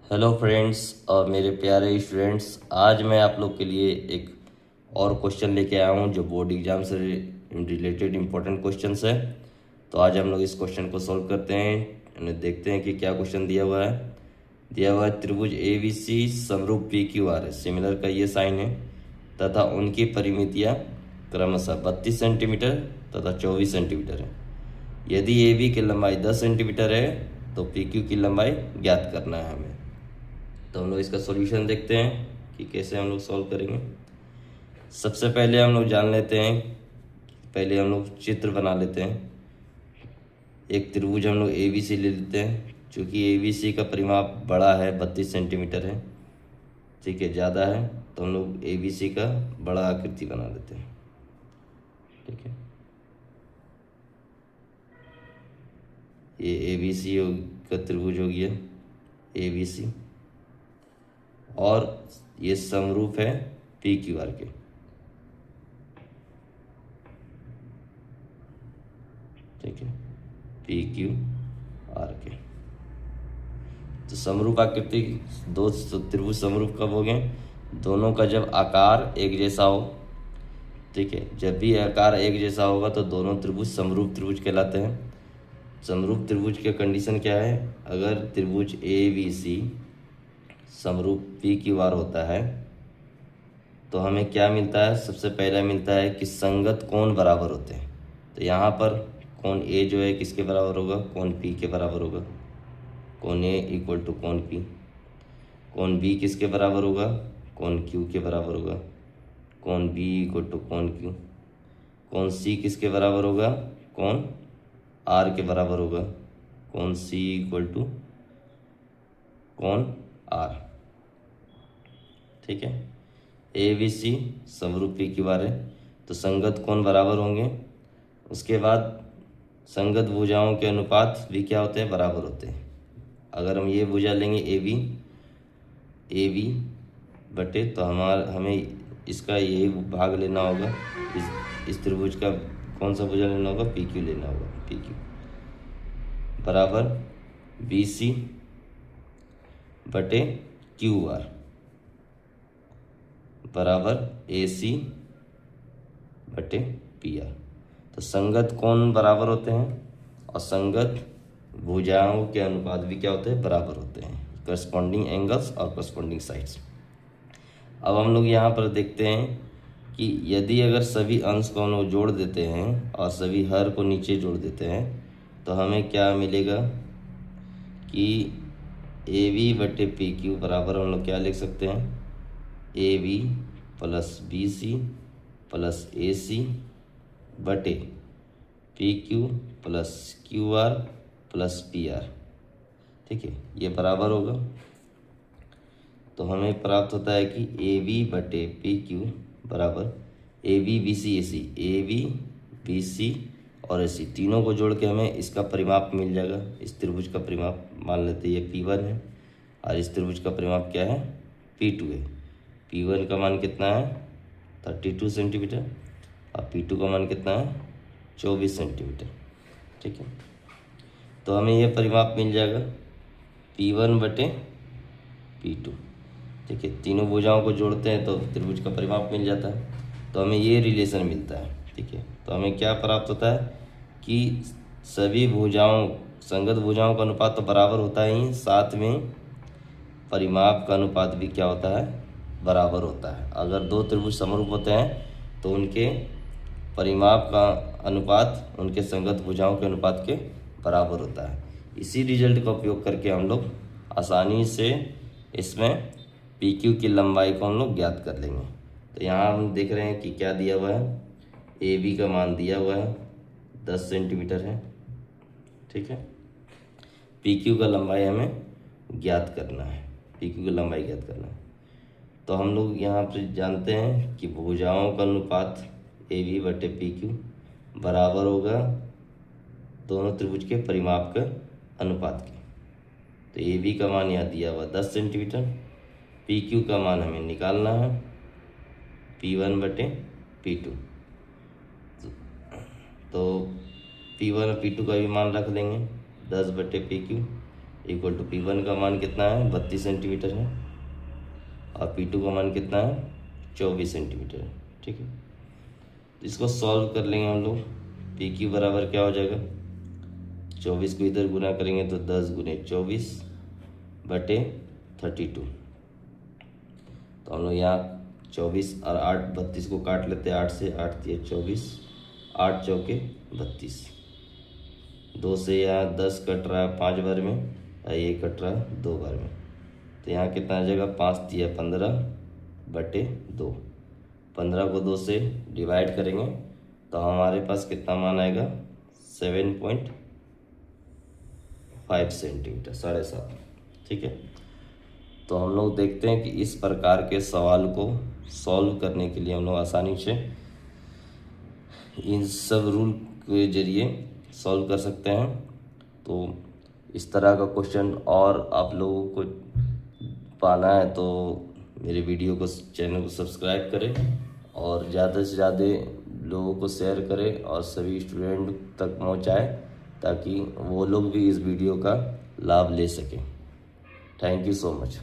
Hello friends और मेरे प्यारे स्टूडेंट्स, आज मैं आप लोग के लिए एक और क्वेश्चन लेके आया हूँ जो बोर्ड एग्जाम से रिलेटेड इम्पोर्टेंट क्वेश्चंस है। तो आज हम लोग इस क्वेश्चन को सॉल्व करते हैं और देखते हैं कि क्या क्वेश्चन दिया हुआ है। दिया हुआ है त्रिभुज ABC समरूप PQR है, सिमिलर का ये साइन है तथा उनकी परिमितियाँ क्रमशः 32 सेंटीमीटर तथा 24 सेंटीमीटर है। यदि AB की लंबाई 10 सेंटीमीटर है तो PQ की लंबाई ज्ञात करना है हमें। तो हम लोग इसका सॉल्यूशन देखते हैं कि कैसे हम लोग सॉल्व करेंगे। सबसे पहले हम लोग जान लेते हैं, पहले हम लोग चित्र बना लेते हैं। एक त्रिभुज हम लोग ABC ले लेते हैं। चूँकि ABC का परिमाप बड़ा है, 32 सेंटीमीटर है, ठीक है, ज़्यादा है, तो हम लोग ABC का बड़ा आकृति बना लेते हैं। ठीक है, ये ABC का त्रिभुज हो गया ABC और ये समरूप है PQR के। ठीक है, PQR के। तो समरूप आकृति दो त्रिभुज समरूप कब हो गए? दोनों का जब आकार एक जैसा हो। ठीक है, जब भी आकार एक जैसा होगा तो दोनों त्रिभुज समरूप त्रिभुज कहलाते हैं। समरूप त्रिभुज की कंडीशन क्या है? अगर त्रिभुज ABC समरूप PQR होता है तो हमें क्या मिलता है? सबसे पहला मिलता है कि संगत कोण बराबर होते हैं। तो यहाँ पर कोण A जो है किसके बराबर होगा? कोण P के बराबर होगा। कोण A इक्वल टू कोण P। कोण B किसके बराबर होगा? कोण Q के बराबर होगा। कोण B इक्वल टू कोण Q। कोण C किसके बराबर होगा? कोण R के बराबर होगा। कोण C इक्वल टू कोण R। ठीक है, ABC समरूप PQR है तो संगत कोण बराबर होंगे। उसके बाद संगत भुजाओं के अनुपात भी क्या होते हैं? बराबर होते हैं। अगर हम ये भुजा लेंगे AB बटे, तो हमें इसका यही भाग लेना होगा। इस त्रिभुज का कौन सा भुजा लेना होगा? PQ लेना होगा। PQ बराबर BC बटे QR बराबर AC बटे PR। तो संगत कोण बराबर होते हैं और संगत भुजाओं के अनुपात भी क्या होते हैं? बराबर होते हैं। करस्पॉन्डिंग एंगल्स और करस्पॉन्डिंग साइड्स। अब हम लोग यहाँ पर देखते हैं कि यदि अगर सभी अंश को हम लोग जोड़ देते हैं और सभी हर को नीचे जोड़ देते हैं तो हमें क्या मिलेगा कि AB बटे PQ बराबर हम लोग क्या लिख सकते हैं? AB plus BC plus AC बटे PQ plus QR plus PR। ठीक है, ये बराबर होगा। तो हमें प्राप्त होता है कि AB बटे PQ बराबर AB BC AC। AB BC और AC तीनों को जोड़ के हमें इसका परिमाप मिल जाएगा। इस त्रिभुज का परिमाप मान लेते हैं ये P1 है और इस त्रिभुज का परिमाप क्या है? P2 है। P1 का मान कितना है? 32 सेंटीमीटर और P2 का मान कितना है? 24 सेंटीमीटर। ठीक है, तो हमें यह परिमाप मिल जाएगा P1 बटे P2। ठीक है, तीनों भुजाओं को जोड़ते हैं तो त्रिभुज का परिमाप मिल जाता है, तो हमें ये रिलेशन मिलता है। ठीक है, तो हमें क्या प्राप्त होता है कि सभी भुजाओं संगत भुजाओं का अनुपात तो बराबर होता ही, साथ में परिमाप का अनुपात भी क्या होता है? बराबर होता है। अगर दो त्रिभुज समरूप होते हैं तो उनके परिमाप का अनुपात उनके संगत भुजाओं के अनुपात के बराबर होता है। इसी रिजल्ट का उपयोग करके हम लोग आसानी से इसमें PQ की लंबाई को हम लोग ज्ञात कर लेंगे। तो यहाँ हम देख रहे हैं कि क्या दिया हुआ है? AB का मान दिया हुआ है 10 सेंटीमीटर है। ठीक है, PQ का लंबाई हमें ज्ञात करना है। PQ की लंबाई ज्ञात करना है। तो हम लोग यहाँ पर जानते हैं कि भुजाओं का अनुपात AB बटे PQ बराबर होगा दोनों त्रिभुज के परिमाप के अनुपात के। तो AB का मान यहाँ दिया हुआ 10 सेंटीमीटर, PQ का मान हमें निकालना है P1 बटे P2। तो P1 और P2 का भी मान रख देंगे 10 बटे PQ इक्वल टू P1 का मान कितना है 32 सेंटीमीटर है और P2 का मान कितना है 24 सेंटीमीटर है। ठीक है, तो इसको सॉल्व कर लेंगे हम लोग। PQ बराबर क्या हो जाएगा, 24 को इधर गुना करेंगे तो 10 गुने 24 बटे 32। तो हम लोग यहाँ 24 और 8 32 को काट लेते हैं, 8 से 8 दिए 24, 8 चौके 32, 2 से यहाँ 10 कट रहा है 5 बार में और ये कट रहा है 2 बार में। तो यहाँ कितना आ जाएगा, 5 दिया 15 बटे 2। 15 को 2 से डिवाइड करेंगे तो हमारे पास कितना मान आएगा 7.5 सेंटीमीटर, 7.5। ठीक है, तो हम लोग देखते हैं कि इस प्रकार के सवाल को सॉल्व करने के लिए हम लोग आसानी से इन सब रूल के जरिए सॉल्व कर सकते हैं। तो इस तरह का क्वेश्चन और आप लोगों को पाना है तो मेरे वीडियो को, चैनल को सब्सक्राइब करें और ज़्यादा से ज़्यादा लोगों को शेयर करें और सभी स्टूडेंट तक पहुंचाएं ताकि वो लोग भी इस वीडियो का लाभ ले सकें। Thank you so much.